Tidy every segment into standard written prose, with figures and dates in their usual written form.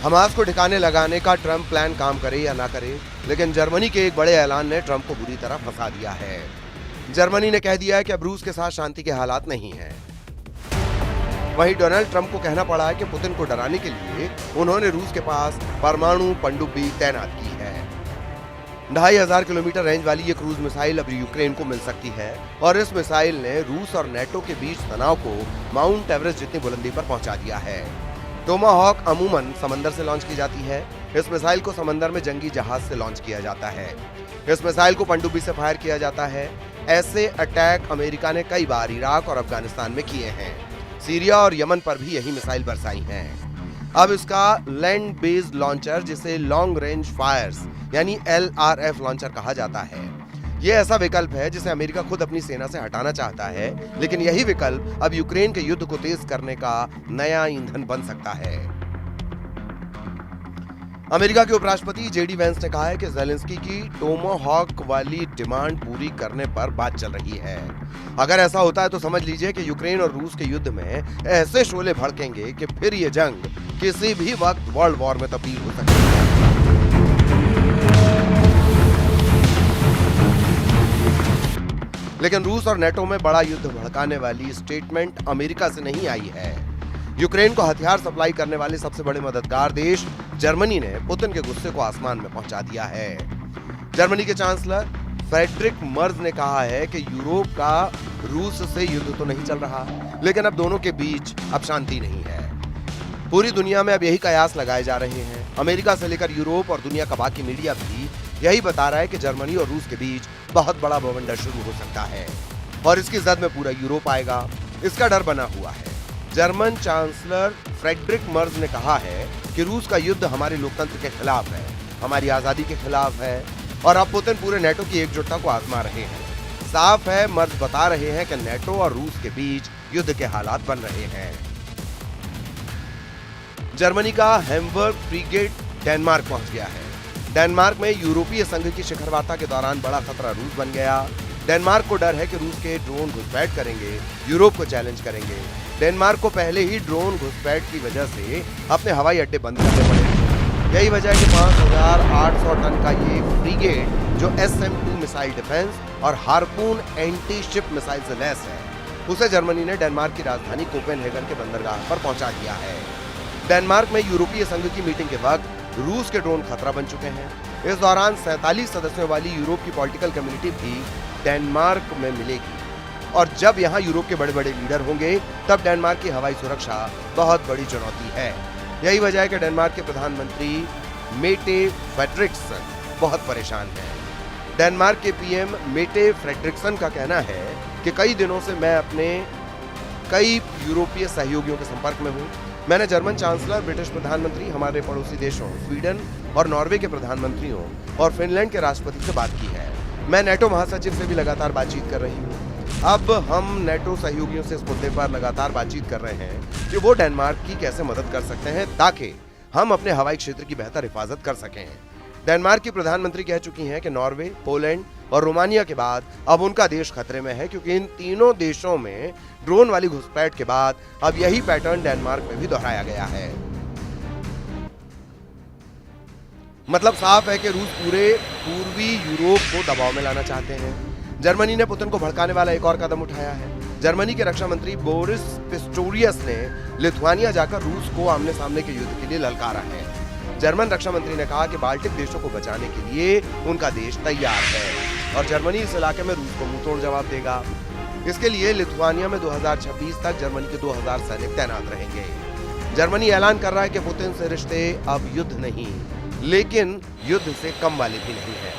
Hamas को ठिकाने लगाने का ट्रंप प्लान काम करे या ना करे, लेकिन जर्मनी के एक बड़े ऐलान ने ट्रंप को बुरी तरह फंसा दिया है। जर्मनी ने कह दिया है कि अब रूस के साथ शांति के हालात नहीं हैं। वहीं डोनाल्ड ट्रंप को कहना पड़ा है कि पुतिन को डराने के लिए उन्होंने रूस के पास परमाणु पनडुब्बी तैनात की है। 2500 किलोमीटर रेंज वाली ये क्रूज मिसाइल अब यूक्रेन को मिल सकती है और इस मिसाइल ने रूस और नेटो के बीच तनाव को माउंट एवरेस्ट जितनी बुलंदी पर पहुंचा दिया है। टोमाहॉक अमूमन समंदर से लॉन्च की जाती है। इस मिसाइल को समंदर में जंगी जहाज से लॉन्च किया जाता है। इस मिसाइल को पनडुब्बी से फायर किया जाता है। ऐसे अटैक अमेरिका ने कई बार इराक और अफगानिस्तान में किए हैं। सीरिया और यमन पर भी यही मिसाइल बरसाई हैं। अब इसका लैंड बेस्ड लॉन्चर, जिसे लॉन्ग रेंज फायर्स यानी LRF लॉन्चर कहा जाता है, ये ऐसा विकल्प है जिसे अमेरिका खुद अपनी सेना से हटाना चाहता है, लेकिन यही विकल्प अब यूक्रेन के युद्ध को तेज करने का नया ईंधन बन सकता है। अमेरिका के उपराष्ट्रपति JD वैंस ने कहा है कि ज़ेलेंस्की की टोमाहॉक वाली डिमांड पूरी करने पर बात चल रही है। अगर ऐसा होता है तो समझ लीजिए कि यूक्रेन और रूस के युद्ध में ऐसे शोले भड़केंगे कि फिर ये जंग किसी भी वक्त वर्ल्ड वॉर में तब्दील हो सकती है। लेकिन रूस और नेटो में बड़ा युद्ध भड़काने वाली स्टेटमेंट अमेरिका से नहीं आई है। यूक्रेन को हथियार सप्लाई करने वाले सबसे बड़े मददगार देश जर्मनी ने पुतिन के गुस्से को आसमान में पहुंचा दिया है। जर्मनी के चांसलर फ्रेडरिक मर्ज ने कहा है कि यूरोप का रूस से युद्ध तो नहीं चल रहा, लेकिन अब दोनों के बीच अब शांति नहीं है। पूरी दुनिया में अब यही कयास लगाए जा रहे हैं। अमेरिका से लेकर यूरोप और दुनिया का बाकी मीडिया भी यही बता रहा है कि जर्मनी और रूस के बीच बहुत बड़ा बवंडर शुरू हो सकता है और इसकी जद में पूरा यूरोप आएगा। इसका डर बना हुआ है। जर्मन चांसलर फ्रेडरिक मर्ज ने कहा है कि रूस का युद्ध हमारे लोकतंत्र के खिलाफ है, हमारी आजादी के खिलाफ है और अब पुतिन पूरे नेटो की एकजुटता को आजमा रहे हैं। साफ है, मर्ज बता रहे हैं कि नेटो और रूस के बीच युद्ध के हालात बन रहे हैं। जर्मनी का हैम्बर्ग फ्रीगेट डेनमार्क पहुंच गया है। डेनमार्क में यूरोपीय संघ की शिखर वार्ता के दौरान बड़ा खतरा रूस बन गया। डेनमार्क को डर है कि रूस के ड्रोन घुसपैठ करेंगे, यूरोप को चैलेंज करेंगे। डेनमार्क को पहले ही ड्रोन घुसपैठ की वजह से अपने हवाई अड्डे बंद करने पड़े। यही वजह है कि 5800 टन का ये फ्रीगेट, जो SM-2 मिसाइल डिफेंस और हार्पून एंटी शिप मिसाइल से लैस है, उसे जर्मनी ने डेनमार्क की राजधानी कोपेनहेगन के बंदरगाह पर पहुंचा दिया है। डेनमार्क में यूरोपीय संघ की मीटिंग के वक्त रूस के ड्रोन खतरा बन चुके हैं। इस दौरान 47 सदस्यों वाली यूरोप की पॉलिटिकल कम्युनिटी भी डेनमार्क में मिलेगी और जब यहाँ यूरोप के बड़े बड़े लीडर होंगे तब डेनमार्क की हवाई सुरक्षा बहुत बड़ी चुनौती है। यही वजह है कि डेनमार्क के प्रधानमंत्री मेटे फ्रेडरिक्सन बहुत परेशान हैं। डेनमार्क के PM मेटे फ्रेडरिक्सन का कहना है कि कई दिनों से मैं अपने कई यूरोपीय सहयोगियों के संपर्क में हूँ। मैंने जर्मन चांसलर, ब्रिटिश प्रधानमंत्री, हमारे पड़ोसी देशों स्वीडन और नॉर्वे के प्रधानमंत्रियों और फिनलैंड के राष्ट्रपति से बात की है। मैं नेटो महासचिव से भी लगातार बातचीत कर रही हूँ। अब हम नेटो सहयोगियों से इस मुद्दे पर लगातार बातचीत कर रहे हैं कि वो डेनमार्क की कैसे मदद कर सकते हैं ताकि हम अपने हवाई क्षेत्र की बेहतर हिफाजत कर सकें। डेनमार्क की प्रधानमंत्री कह चुकी हैं कि नॉर्वे, पोलैंड और रोमानिया के बाद अब उनका देश खतरे में है, क्योंकि इन तीनों देशों में ड्रोन वाली घुसपैठ के बाद अब यही पैटर्न डेनमार्क में भी दोहराया गया है। मतलब साफ है कि रूस पूरे पूर्वी यूरोप को दबाव में लाना चाहते हैं। जर्मनी ने पुतिन को भड़काने वाला एक और कदम उठाया है। जर्मनी के रक्षा मंत्री बोरिस पिस्टोरियस ने लिथुआनिया जाकर रूस को आमने सामने के युद्ध के लिए ललकारा है। जर्मन रक्षा मंत्री ने कहा कि बाल्टिक देशों को बचाने के लिए उनका देश तैयार है और जर्मनी इस इलाके में रूस को मुंहतोड़ जवाब देगा। इसके लिए लिथुआनिया में 2026 तक जर्मनी के 2000 सैनिक तैनात रहेंगे। जर्मनी ऐलान कर रहा है कि पुतिन से रिश्ते अब युद्ध नहीं, लेकिन युद्ध से कम वाले भी नहीं है।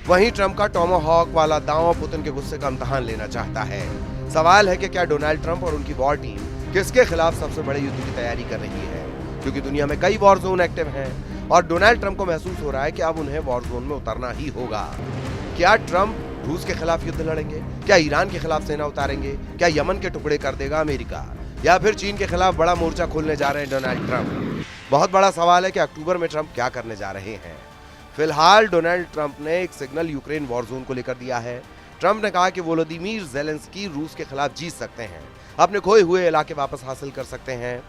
वहीं ट्रंप का टोमाहॉक वाला दांव पुतिन के गुस्से का इम्तिहान लेना चाहता है। सवाल है कि क्या डोनाल्ड ट्रंप और उनकी वॉर टीम किसके खिलाफ सबसे बड़े युद्ध की तैयारी कर रही है, क्योंकि दुनिया में कई वॉर जोन एक्टिव हैं और डोनाल्ड ट्रंप को महसूस हो रहा है कि अब उन्हें वॉर जोन में उतरना ही होगा। क्या ट्रंप रूस के खिलाफ युद्ध लड़ेंगे? क्या ईरान के खिलाफ सेना उतारेंगे? क्या यमन के टुकड़े कर देगा अमेरिका? या फिर चीन के खिलाफ बड़ा मोर्चा खोलने जा रहे हैं डोनाल्ड ट्रंप? बहुत बड़ा सवाल है कि अक्टूबर में ट्रंप क्या करने जा रहे हैं। फिलहाल डोनाल्ड ट्रंप ने एक सिग्नल यूक्रेन वॉर जोन को लेकर दिया है। ट्रंप ने कहा कि वोलोदिमीर ज़ेलेंस्की रूस के खिलाफ जीत सकते हैं, अपने खोए हुए इलाके वापस हासिल कर सकते हैं।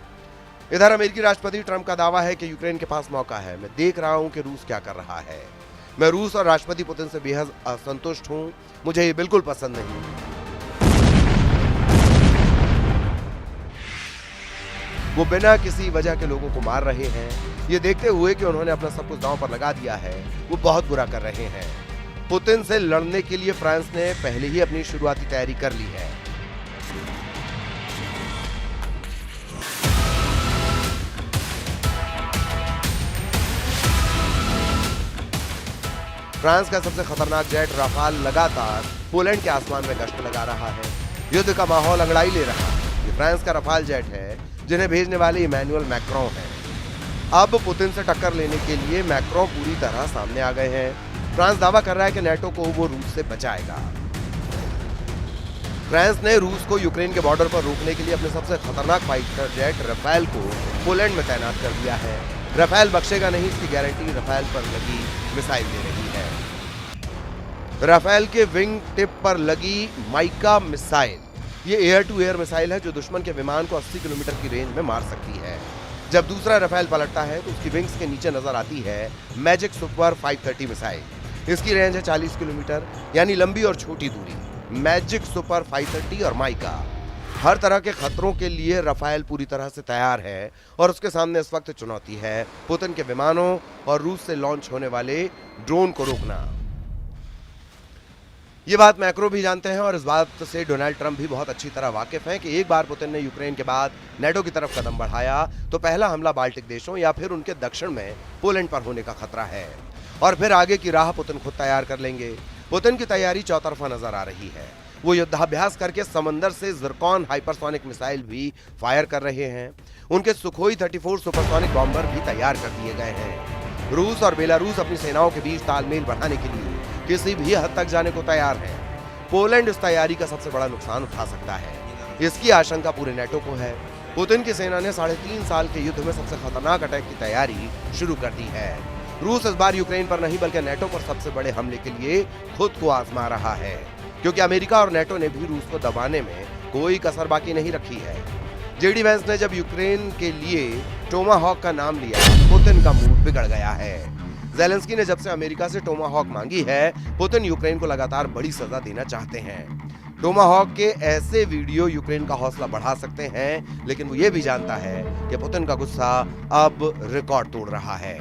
इधर अमेरिकी राष्ट्रपति ट्रंप का दावा है कि यूक्रेन के पास मौका है। मैं देख रहा हूं कि रूस क्या कर रहा है। मैं रूस और राष्ट्रपति पुतिन से बेहद असंतुष्ट हूं। मुझे ये बिल्कुल पसंद नहीं। वो बिना किसी वजह के लोगों को मार रहे हैं। ये देखते हुए कि उन्होंने अपना सब कुछ दांव पर लगा दिया है, वो बहुत बुरा कर रहे हैं। पुतिन से लड़ने के लिए फ्रांस ने पहले ही अपनी शुरुआती तैयारी कर ली है। फ्रांस का सबसे खतरनाक जेट राफाल लगातार पोलैंड के आसमान में गश्त लगा रहा है। युद्ध का माहौल अंगड़ाई ले रहा है। ये फ्रांस का राफाल जेट है जिन्हें भेजने वाले इमैनुअल मैक्रों हैं। अब पुतिन से टक्कर लेने के लिए मैक्रों पूरी तरह सामने आ गए हैं। फ्रांस दावा कर रहा है कि नेटो को वो रूस से बचाएगा। फ्रांस ने रूस को यूक्रेन के बॉर्डर पर रोकने के लिए अपने सबसे खतरनाक फाइटर जेट राफेल को पोलैंड में तैनात कर दिया है। राफेल बख्शेगा नहीं, इसकी गारंटी राफेल पर लगी मिसाइल दे रही है। राफेल के विंग टिप पर लगी माइका मिसाइल, ये एयर टू एयर मिसाइल है जो दुश्मन के विमान को 80 किलोमीटर की रेंज में मार सकती है। जब दूसरा राफेल पलटता है तो उसकी विंग्स के नीचे नजर आती है मैजिक सुपर 530 मिसाइल। इसकी रेंज है 40 किलोमीटर, यानी लंबी और छोटी दूरी। मैजिक सुपर 530 और माइका हर तरह के खतरों के लिए राफेल पूरी तरह से तैयार है और उसके सामने इस वक्त चुनौती है पुतिन के विमानों और रूस से लॉन्च होने वाले ड्रोन को रोकना। ये बात मैक्रो भी जानते हैं और इस बात से डोनाल्ड ट्रंप भी बहुत अच्छी तरह वाकिफ हैं कि एक बार पुतिन ने यूक्रेन के बाद नेटो की तरफ कदम बढ़ाया तो पहला हमला बाल्टिक देशों या फिर उनके दक्षिण में पोलैंड पर होने का खतरा है और फिर आगे की राह पुतिन खुद तैयार कर लेंगे। पुतिन की तैयारी चौतरफा नजर आ रही है। वो युद्धाभ्यास करके समंदर से ज़िरकॉन हाइपरसोनिक मिसाइल भी फायर कर रहे हैं। उनके सुखोई 34 सुपरसोनिक बॉम्बर भी तैयार कर दिए गए हैं। रूस और बेलारूस अपनी सेनाओं के बीच तालमेल बढ़ाने के लिए किसी भी हद तक जाने को तैयार है। पोलैंड इस तैयारी का सबसे बड़ा नुकसान उठा सकता है। इसकी आशंका पूरे नेटो को है। पुतिन की सेना ने 3.5 साल के युद्ध में सबसे खतरनाक अटैक की तैयारी शुरू कर दी है। रूस इस बार यूक्रेन पर नहीं बल्कि नेटो पर सबसे बड़े हमले के लिए खुद को आजमा रहा है, क्योंकि अमेरिका और नेटो ने भी रूस को दबाने में कोई कसर बाकी नहीं रखी है। जेडी वेंस ने जब यूक्रेन के लिए टोमाहॉक का नाम लिया, पुतिन का मूड बिगड़ गया है। ज़ेलेंस्की ने जब से अमेरिका से टोमाहॉक मांगी है, पुतिन यूक्रेन को लगातार बड़ी सजा देना चाहते हैं। टोमाहॉक के ऐसे वीडियो यूक्रेन का हौसला बढ़ा सकते हैं, लेकिन वो ये भी जानता है कि पुतिन का गुस्सा अब रिकॉर्ड तोड़ रहा है।